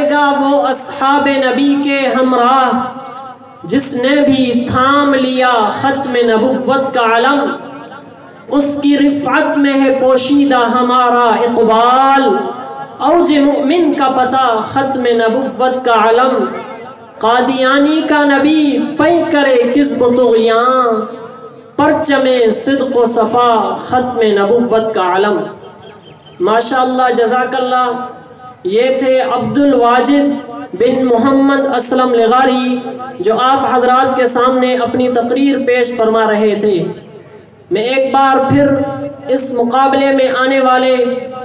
گا وہ اصحاب نبی کے ہمراہ جس نے بھی تھام لیا ختم نبوت کا علم، اس کی رفعت میں ہے پوشیدہ ہمارا اقبال، اوج مؤمن کا پتہ ختم نبوت کا علم، قادیانی کا نبی پے کرے کذب و طغیان، پرچم صدق و صفا ختم نبوت کا علم۔ ماشاءاللہ، جزاک اللہ۔ یہ تھے عبد الواجد بن محمد اسلم لغاری جو آپ حضرات کے سامنے اپنی تقریر پیش فرما رہے تھے۔ میں ایک بار پھر اس مقابلے میں آنے والے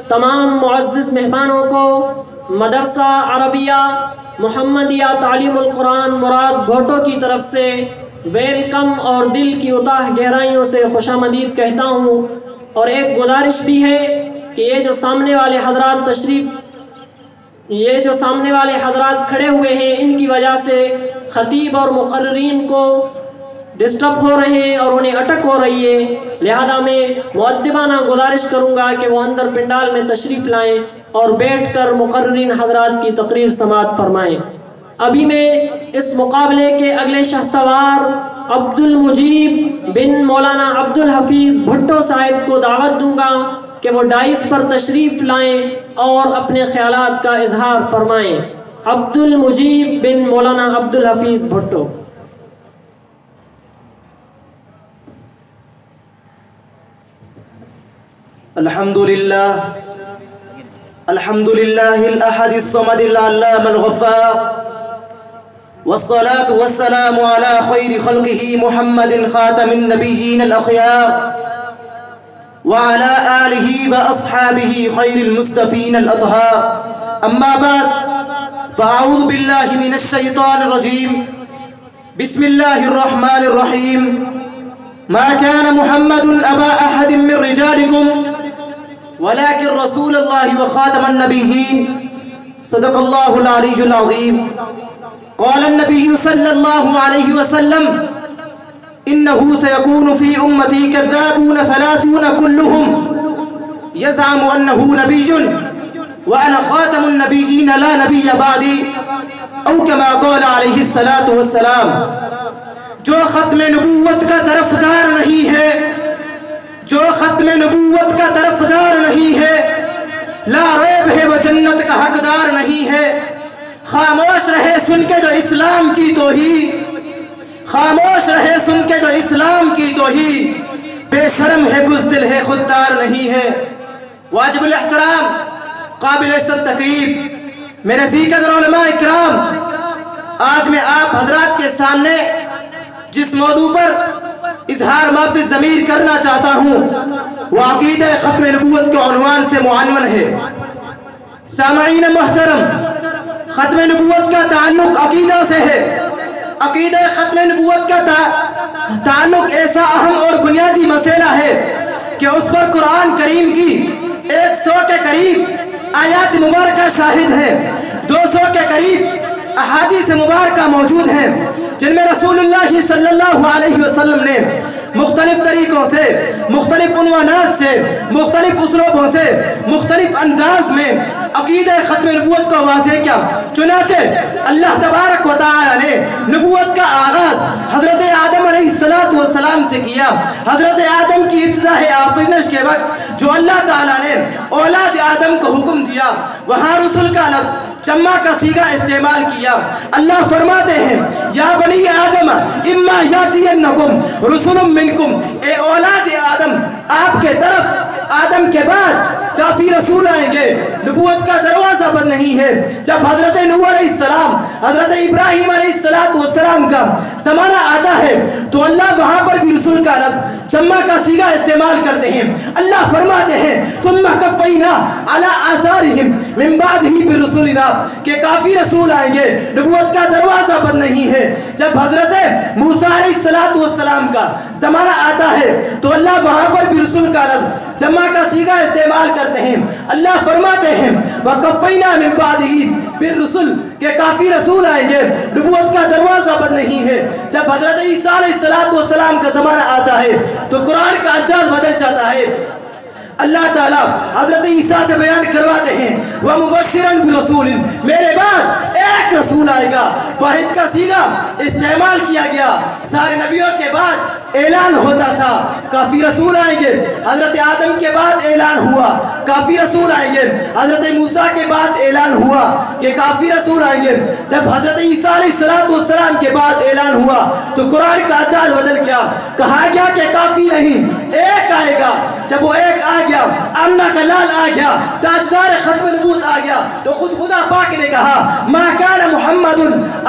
تمام معزز مہمانوں کو مدرسہ عربیہ محمدیہ تعلیم القرآن مراد گھوٹو کی طرف سے ویلکم اور دل کی اتاہ گہرائیوں سے خوش آمدید کہتا ہوں، اور ایک گزارش بھی ہے کہ یہ جو سامنے والے حضرات کھڑے ہوئے ہیں، ان کی وجہ سے خطیب اور مقررین کو ڈسٹرب ہو رہے ہیں اور انہیں اٹک ہو رہی ہے، لہذا میں مؤدبانہ گزارش کروں گا کہ وہ اندر پنڈال میں تشریف لائیں اور بیٹھ کر مقررین حضرات کی تقریر سماعت فرمائیں۔ ابھی میں اس مقابلے کے اگلے شہسوار عبد المجیب بن مولانا عبد الحفیظ بھٹو صاحب کو دعوت دوں گا کہ وہ ڈائز پر تشریف لائیں اور اپنے خیالات کا اظہار فرمائیں۔ عبد المجیب بن مولانا عبد الحفیظ بھٹو۔ الحمد لله الأحد الصمد العلام الغفار، والصلاة والسلام على خير خلقه محمد خاتم النبيين الأخيار، وعلى آله وأصحابه خير المصطفين الأطهار، أما بعد فأعوذ بالله من الشيطان الرجيم، بسم الله الرحمن الرحيم، ما كان محمد أبا أحد من رجالكم ولكن رسول الله وخاتم النبيين، صدق الله العلي العظيم۔ قال النبي صلى الله عليه وسلم: إنه سيكون في أمتي كذابون 30 كلهم يزعم أنه نبي وأنا خاتم النبيين لا نبي بعدي، أو كما قال عليه الصلاة والسلام۔ جو ختم نبوت کا طرفدار نہیں ہے، جو ختم نبوت کا طرفدار نہیں ہے، لا ریب ہے وہ جنت کا حقدار نہیں ہے۔ خاموش رہے سن کے جو اسلام کی توہین، خاموش رہے سن کے جو اسلام کی توہین، بے شرم ہے بزدل ہے خوددار نہیں ہے۔ واجب الاحترام، قابل عزت تقریب میرے عزیز علماء اکرام، آج میں آپ حضرات کے سامنے جس موضوع پر اظہار مافی ضمیر کرنا چاہتا ہوں وہ عقیدہ ختم نبوت کے عنوان سے معنون ہے۔ سامعین محترم، ختم نبوت کا تعلق عقیدہ سے ہے۔ عقیدہ ختم نبوت کا تعلق ایسا اہم اور بنیادی مسئلہ ہے کہ اس پر قرآن کریم کی 100 کے قریب آیات مبارکہ شاہد ہیں، 200 کے قریب احادیث مبارکہ موجود ہیں، جن میں رسول اللہ صلی اللہ علیہ وسلم نے مختلف طریقوں سے، مختلف عنوانات سے، مختلف اسلوبوں سے، مختلف انداز میں عقیدہ ختم نبوت کو واضح کیا۔ چنانچہ اللہ تبارک و تعالی نے نبوت کا آغاز حضرت آدم علیہ السلام سے کیا۔ حضرت آدم کی ابتداء آفرینش کے وقت جو اللہ تعالیٰ نے اولاد آدم کو حکم دیا، وہاں رسول کا لفظ جمع کا صیغہ استعمال کیا۔ اللہ فرماتے ہیں: یا بنی آدم اما یاتینکم رسول منکم، اے اولاد آدم، آپ کے طرف آدم کے بعد کافی رسول آئیں گے، نبوت کا دروازہ بند نہیں ہے۔ جب حضرت نوح علیہ السلام، حضرت ابراہیم علیہ السلام کا زمانہ آتا ہے تو اللہ وہاں پر بھی رسول کا لفظ جمع کا صیغہ استعمال کرتے ہیں۔ اللہ فرماتے ہیں: ثم قفینا علی آثارہم من بعدہ برسولنا، کہ کافی رسول آئیں گے، نبوت کا دروازہ بند نہیں ہے۔ جب حضرت موسیٰ علیہ السلام کا زمانہ آتا ہے تو اللہ وہاں پر بھی رسول کا لفظ جمع کا صیغہ استعمال کرتے ہیں۔ اللہ فرماتے ہیں: وَقَفَّيْنَا مِن بَعْدِهِ بِالرُّسُلِ، کہ کافی رسول آئیں گے، نبوت کا دروازہ بند نہیں ہے۔ جب حضرت عیسیٰ علیہ السلام کا زمانہ آتا ہے تو قرآن کا انداز بدل جاتا ہے۔ اللہ تعالیٰ حضرت عیسیٰ سے بیان کرواتے ہیں: وَمُبَشِّرًا بِرَسُولٍ، میرے بعد رسول آئے گا، واحد کا صیغہ استعمال کیا گیا۔ سارے نبیوں کے بعد اعلان ہوتا تھا کافی رسول آئیں گے، حضرت آدم کے بعد اعلان ہوا کافی رسول آئیں گے، حضرت موسیٰ کے بعد اعلان ہوا کہ کافی رسول آئیں گے۔ جب حضرت عیسیٰ علیہ السلام کے بعد اعلان ہوا تو قرآن کا انداز بدل گیا، کہا گیا کہ کافی نہیں، ایک آئے گا۔ جب وہ ایک آ گیا، آمنہ کا لال آ گیا، تاجدار ختم نبوت آ گیا، تو خود خدا پاک نے کہا ما کان محمد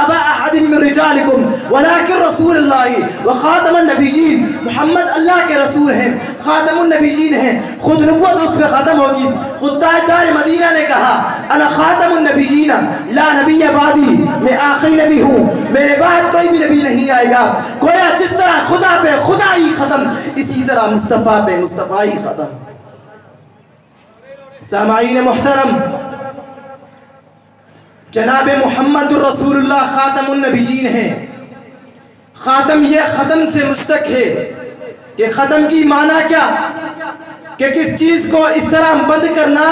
ابا احد من رجالکم ولکن رسول اللہ وخاتم النبیین، محمد اللہ کے رسول ہیں، خاتم النبیین ہیں، خود نبوت اس پہ ختم ہوگی۔ خود تاجدار مدینہ نے کہا انا خاتم النبیین لا نبی بعدی، میں آخری نبی ہوں، میرے بعد کوئی بھی نبی نہیں آئے گا۔ گویا جس طرح خدا پہ خدا ہی ختم، اسی طرح مصطفیٰ پہ مصطفیٰ ہی ختم۔ سامعین محترم، جناب محمد الرسول اللہ خاتم النبیین ہیں۔ خاتم یہ ختم سے مشتق ہے کہ ختم کی معنی کیا؟ کہ کس چیز کو اس طرح بند کرنا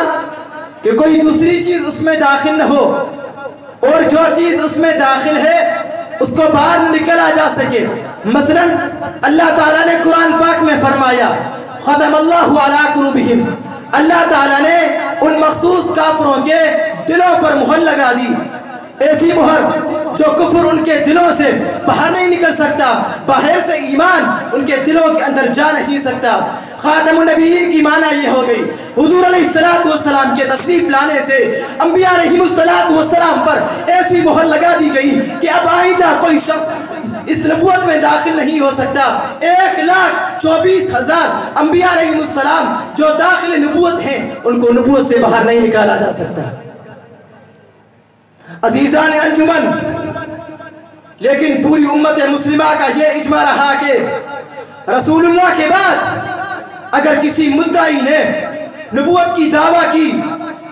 کہ کوئی دوسری چیز اس میں داخل نہ ہو، اور جو چیز اس میں داخل ہے اس کو باہر نہ نکلا جا سکے۔ مثلا اللہ تعالیٰ نے قرآن پاک میں فرمایا ختم اللہ علی قلوبہم، اللہ تعالیٰ نے ان مخصوص کافروں کے دلوں پر مہر لگا دی، ایسی مہر جو کفر ان کے دلوں سے باہر نہیں نکل سکتا، باہر سے ایمان ان کے دلوں کے اندر جا نہیں سکتا۔ خاتم النبیین کی معنی یہ ہو گئی حضور علیہ السلام کے تشریف لانے سے انبیاء علیہ السلام پر ایسی مہر لگا دی گئی کہ اب آئندہ کوئی شخص اس نبوت میں داخل نہیں ہو سکتا۔ 1,24,000 انبیاء علیہ السلام جو داخل نبوت ہیں ان کو نبوت سے باہر نہیں نکالا جا سکتا۔ عزیزان انجمن، لیکن پوری امت مسلمہ کا یہ اجماع رہا کہ رسول اللہ کے بعد اگر کسی مدعی نے نبوت کی دعویٰ کی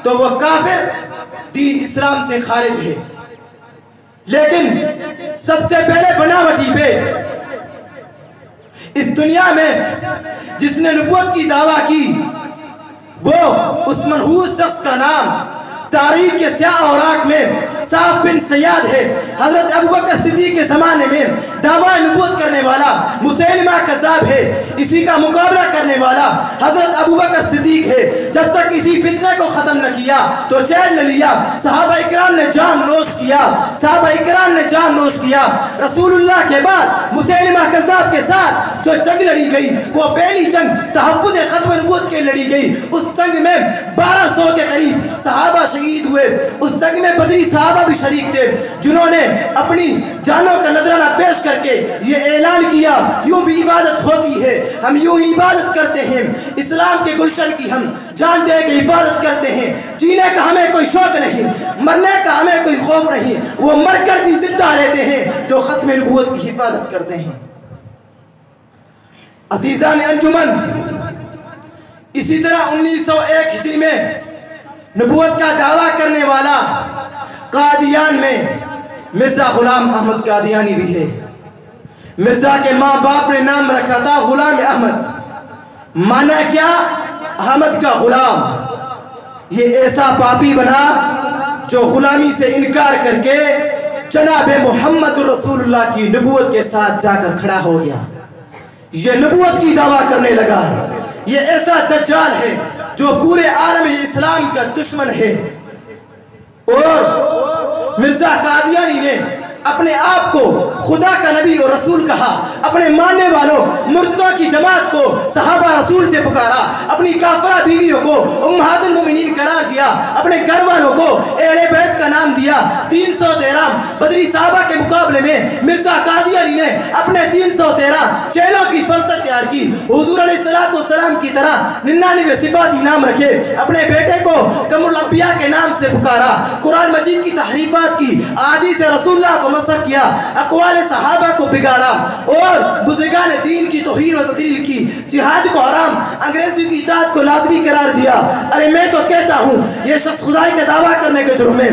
تو وہ کافر، دین اسلام سے خارج ہے۔ لیکن سب سے پہلے بناوٹی پہ اس دنیا میں جس نے نبوت کی دعویٰ کی وہ اس منحوس شخص کا نام تاریخ کے سیاہ اوراق میں صاف بن سیاد ہے۔ حضرت ابوبکر صدیق کے زمانے میں دعویٰ نبوت کرنے والا مسیلمہ کذاب ہے، اسی کا مقابلہ کرنے والا حضرت ابوبکر صدیق ہے۔ جب تک اسی فتنے کو ختم نہ کیا تو چین نہ لیا، صحابہ اکرام نے جان نوش کیا، رسول اللہ کے بعد مسیلمہ کذاب کے ساتھ جو جنگ لڑی گئی وہ پہلی جنگ تحفظ ختم نبوت کے لڑی گئی۔ اس جنگ میں 1200 کے قریب صحابہ شہید ہوئے۔ اس جنگ میں بدری صحابہ بھی شریک تھے جنہوں نے اپنی جانوں کا نذرانہ پیش کر کے یہ اعلان کیا یوں بھی عبادت ہوتی ہے، ہم یوں ہی عبادت کرتے ہیں، اسلام کے گلشن کی ہم جان دے کے حفاظت کرتے ہیں، جینے کا ہمیں کوئی شوق نہیں، مرنے کا ہمیں کوئی خوف نہیں، وہ مر کر بھی زندہ رہتے ہیں جو ختم نبوت کی حفاظت کرتے ہیں۔ عزیزان انجمن، اسی طرح 1901 ہجری میں نبوت کا دعویٰ کرنے والا قادیان میں مرزا غلام احمد قادیانی بھی ہے۔ مرزا کے ماں باپ نے نام رکھا تھا غلام احمد، معنی کیا؟ احمد کا غلام۔ یہ ایسا پاپی بنا جو غلامی سے انکار کر کے جناب محمد رسول اللہ کی نبوت کے ساتھ جا کر کھڑا ہو گیا، یہ نبوت کی دعویٰ کرنے لگا۔ یہ ایسا دجال ہے جو پورے عالم اسلام کا دشمن ہے۔ اور مرزا قادیانی نے اپنے آپ کو خدا کا نبی اور رسول کہا، اپنے ماننے والوں مرتدوں کی جماعت کو صحابہ رسول سے پکارا، اپنی کافرہ بیویوں کو امہات المومنین قرار دیا، اپنے گھر والوں کو اہل بیت کا نام دیا۔ 313 بدری صحابہ کے مقابلے میں مرزا قادیانی نے اپنے 313 چیلوں کی فرصت تیار کی، حضور علیہ السلام کی طرح 99 صفاتی نام رکھے، اپنے بیٹے کو قمر الانبیاء کے نام سے پکارا، قرآن مجید کی تحریفات کی، احادیث رسول اللہ کو مسخ کیا، اقوال صحابہ کو بگاڑا اور بزرگان دین کی توہین و تضلیل کی، جہاد کو حرام، انگریزی کی اطاعت کو لازمی قرار دیا۔ ارے میں تو کہتا ہوں یہ شخص خدائی کا دعویٰ کرنے کے جرم میں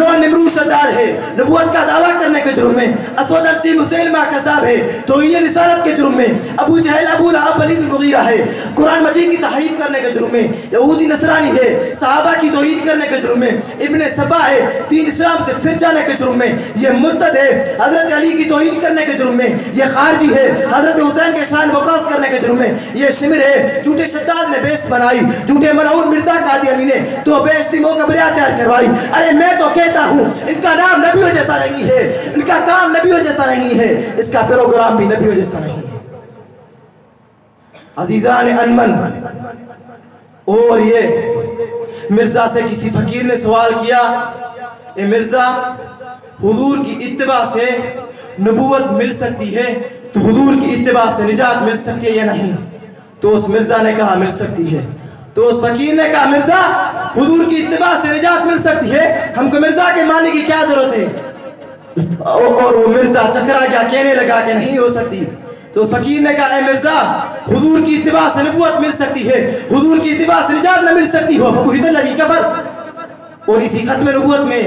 فرعون نمرود شداد ہے نبوت کا دعویٰ کرنے کے جرم میں، اسود عنسی مسیلمہ کذاب ہے توحید رسالت کے جرم میں، ابو جہل ابو لہب ولید المغیرہ ہے قرآن مجید کی تحریف کرنے کے جرم میں، یہودی نصرانی ہے صحابہ کی توحید کرنے کے جرم میں، ابن سبا ہے دین اسلام سے پھر جانے کے جرم میں، یہ مرتد ہے حضرت علی کی توحید کرنے کے جرم میں، یہ خارجی ہے حضرت حسین کے شان وقاص کرنے کے جرم میں، یہ شمر ہے جھوٹے شداد نے بیشت بنائی، جھوٹے ملعون مرزا قادیانی نے تو بیشتی موقبریاں تیار کروائی۔ ارے میں تو کہتا ہوں ان کا نام نبیوں جیسا نہیں ہے، ان کا کام نبیوں جیسا نہیں ہے، اس کا پروگرام بھی نبیوں جیسا نہیں ہے۔ عزیزان انمن، اور یہ مرزا سے کسی فقیر نے سوال کیا، اے مرزا حضور کی اتباع سے نبوت مل سکتی ہے تو حضور کی اتباع سے نجات مل سکتی ہے یا نہیں؟ تو اس مرزا نے کہا مل سکتی ہے۔ تو اس فقیر نے کہا مرزا حضور کی اتباع سے نجات مل سکتی ہے، ہم کو مرزا کے معنی کی کیا ضرورت ہے؟ اور وہ مرزا چکرا گیا، کہنے لگا کہ نہیں ہو سکتی۔ تو فقیر نے کہا اے مرزا حضور کی اتباع سے نبوت مل سکتی ہے، حضور کی اتباع سے نجات نہ مل سکتی ہو فبہت الذی کفر۔ اور اسی ختم نبوت میں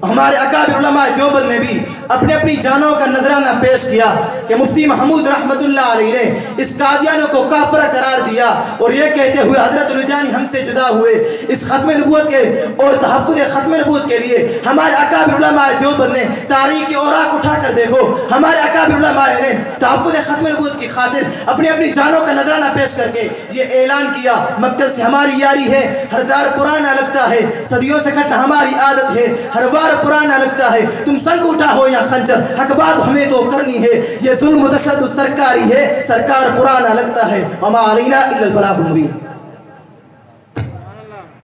ہمارے اکابر علماء دیوبند نے بھی اپنے اپنی جانوں کا نذرانہ پیش کیا کہ مفتی محمود رحمت اللہ علیہ نے اس قادیانوں کو کافر قرار دیا اور یہ کہتے ہوئے حضرت الجانی ہم سے جدا ہوئے۔ اس ختم نبوت کے اور تحفظ ختم نبوت کے لیے ہمارے اکابر علماء دیوبند نے تاریخ کے اوراق اٹھا کر دیکھو، ہمارے اکابر علماء نے تحفظ ختم نبوت کی خاطر اپنی اپنی جانوں کا نذرانہ پیش کر کے یہ اعلان کیا مقتل سے ہماری یاری ہے، ہر دار پرانا لگتا ہے، صدیوں سے کٹنا ہماری عادت ہے، ہر بار پرانا لگتا ہے، تم سنگ اٹھا ہو یا خنجر حق بات ہمیں تو کرنی ہے، یہ ظلم و تشدد سرکاری ہے، سرکار پرانا لگتا ہے، وما علینا الا البلاغ المبین۔